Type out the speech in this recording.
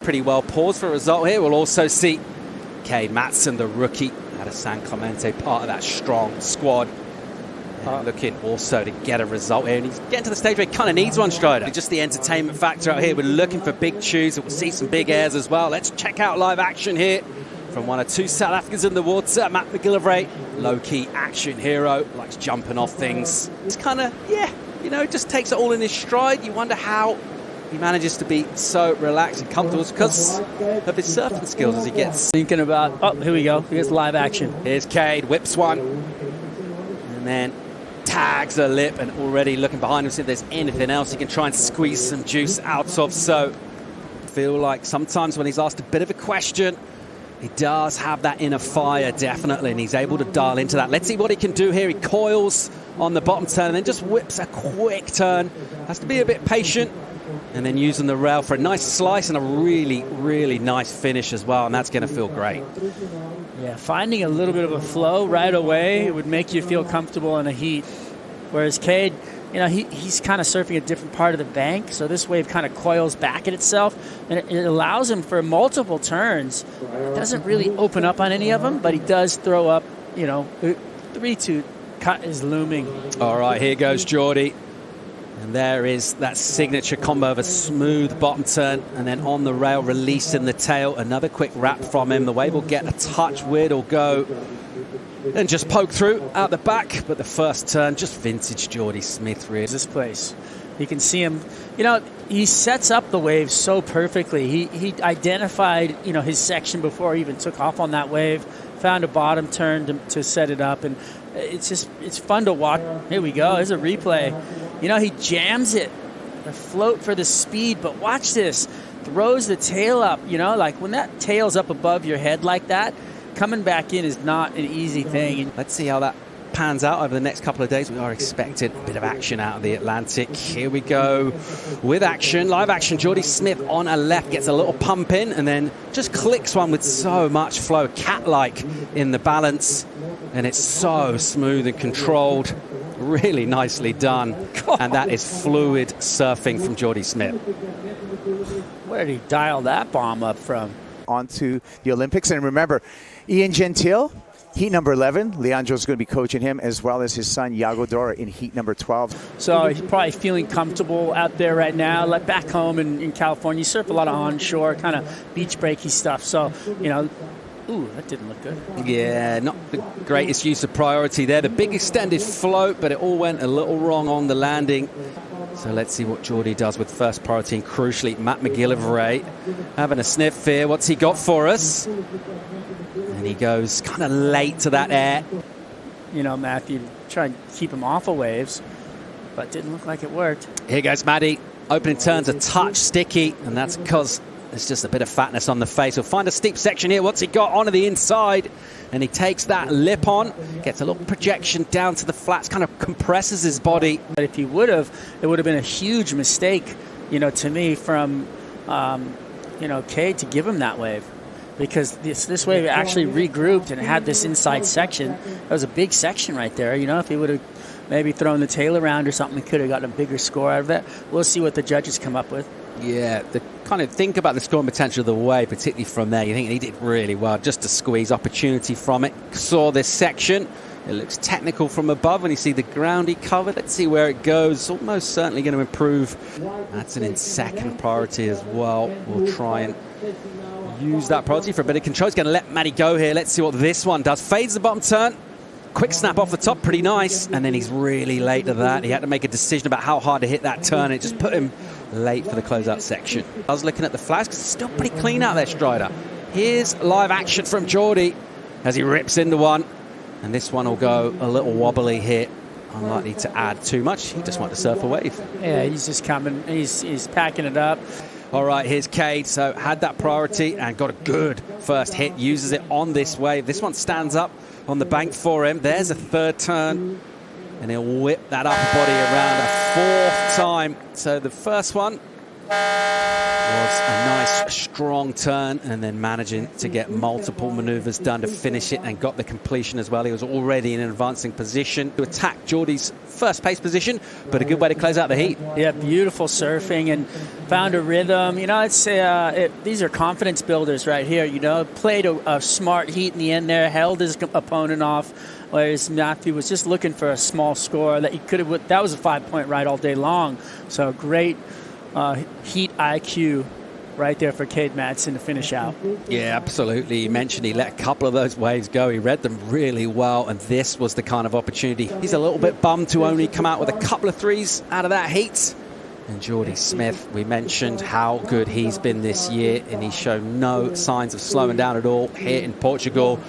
Pretty well paused for a result here. We'll also see K.Matson, the rookie, out of San Clemente, part of that strong squad. Looking also to get a result here. And he's getting to the stage where he kind of needs one, Strider. Just the entertainment factor out here. We're looking for big chews. We'll see some big airs as well. Let's check out live action here from one or two South Africans in the water. M.McGillivray, low-key action hero, likes jumping off things. It's kind of, just takes it all in his stride. You wonder how he manages to be so relaxed and comfortable. It's because of his surfing skills as he gets. Thinking about, oh, here we go. Here's live action. Here's Kade, whips one. And then tags a lip and already looking behind him, see if there's anything else he can try and squeeze some juice out of. So I feel like sometimes when he's asked a bit of a question, he does have that inner fire, definitely, and he's able to dial into that. Let's see what he can do here. He coils on the bottom turn and then just whips a quick turn. Has to be a bit patient. And then using the rail for a nice slice and a really, really nice finish as well. And that's going to feel great. Yeah, finding a little bit of a flow right away would make you feel comfortable in a heat. Whereas Kade, he's kind of surfing a different part of the bank. So this wave kind of coils back at itself. And it allows him for multiple turns. It doesn't really open up on any of them, but he does throw up, 3-2 cut is looming. All right, here goes Jordy. And there is that signature combo of a smooth bottom turn and then on the rail releasing the tail. Another quick wrap from him. The wave will get a touch weird or go and just poke through out the back. But the first turn, just vintage J.Smith really. This place, you can see him, he sets up the wave so perfectly. He identified, his section before he even took off on that wave, found a bottom turn to set it up. And it's fun to watch. Here we go. There's a replay. He jams it, the float for the speed, but watch this. Throws the tail up, like when that tail's up above your head like that, coming back in is not an easy thing. Let's see how that pans out over the next couple of days. We are expecting a bit of action out of the Atlantic. Here we go with action, live action. J.Smith on a left gets a little pump in and then just clicks one with so much flow, cat-like in the balance. And it's so smooth and controlled. Really nicely done. And that is fluid surfing from J.Smith. Where did he dial that bomb up from? On to the Olympics. And remember, Ian Gentile, heat number 11. Leandro's going to be coaching him, as well as his son, Yago Dora, in heat number 12. So he's probably feeling comfortable out there right now. Like back home in California, you surf a lot of onshore, kind of beach breaky stuff. So, ooh, that didn't look good. Yeah, not the greatest use of priority there. The big extended float, but it all went a little wrong on the landing. So let's see what Jordy does with first priority, and crucially, M.McGillivray having a sniff here. What's he got for us? And he goes kind of late to that air. Matthew tried to keep him off of waves, but didn't look like it worked. Here goes Maddie. Opening turns a touch sticky, and that's because there's just a bit of fatness on the face. He'll find a steep section here. What's he got onto the inside? And he takes that lip on, gets a little projection down to the flats, kind of compresses his body. But if he would have, it would have been a huge mistake, to me from, Kade to give him that wave. Because this wave actually regrouped and had this inside section. That was a big section right there. If he would have maybe thrown the tail around or something, he could have gotten a bigger score out of that. We'll see what the judges come up with. Yeah, kind of think about the scoring potential of the wave, particularly from there. You think he did really well just to squeeze opportunity from it. Saw this section. It looks technical from above, and you see the ground he covered. Let's see where it goes. Almost certainly going to improve. That's in second priority as well. We'll try and use that priority for a bit of control. He's going to let Maddie go here. Let's see what this one does. Fades the bottom turn. Quick snap off the top, pretty nice. And then he's really late to that. He had to make a decision about how hard to hit that turn. It just put him late for the closeout section. I was looking at the flags because it's still pretty clean out there, Strider. Here's live action from Jordy as he rips into one. And this one will go a little wobbly here. Unlikely to add too much. He just wants to surf a wave. Yeah, he's just coming. He's packing it up. All right, here's Kade. So had that priority and got a good first hit. Uses it on this wave. This one stands up on the bank for him. There's a third turn. And he'll whip that upper body around a fourth time. So the first one Was a nice strong turn, and then managing to get multiple maneuvers done to finish it, and got the completion as well. He was already in an advancing position to attack Jordy's first pace position, but a good way to close out the heat. Yeah, beautiful surfing and found a rhythm. You know, these are confidence builders right here. You know, played a smart heat in the end there, held his opponent off, whereas Matthew was just looking for a small score that he could have. That was a 5-point ride all day long. So great heat IQ right there for Kade Matson to finish out. Yeah, absolutely. You mentioned he let a couple of those waves go. He read them really well, and this was the kind of opportunity. He's a little bit bummed to only come out with a couple of threes out of that heat. And J.Smith, we mentioned how good he's been this year, and he's shown no signs of slowing down at all here in Portugal.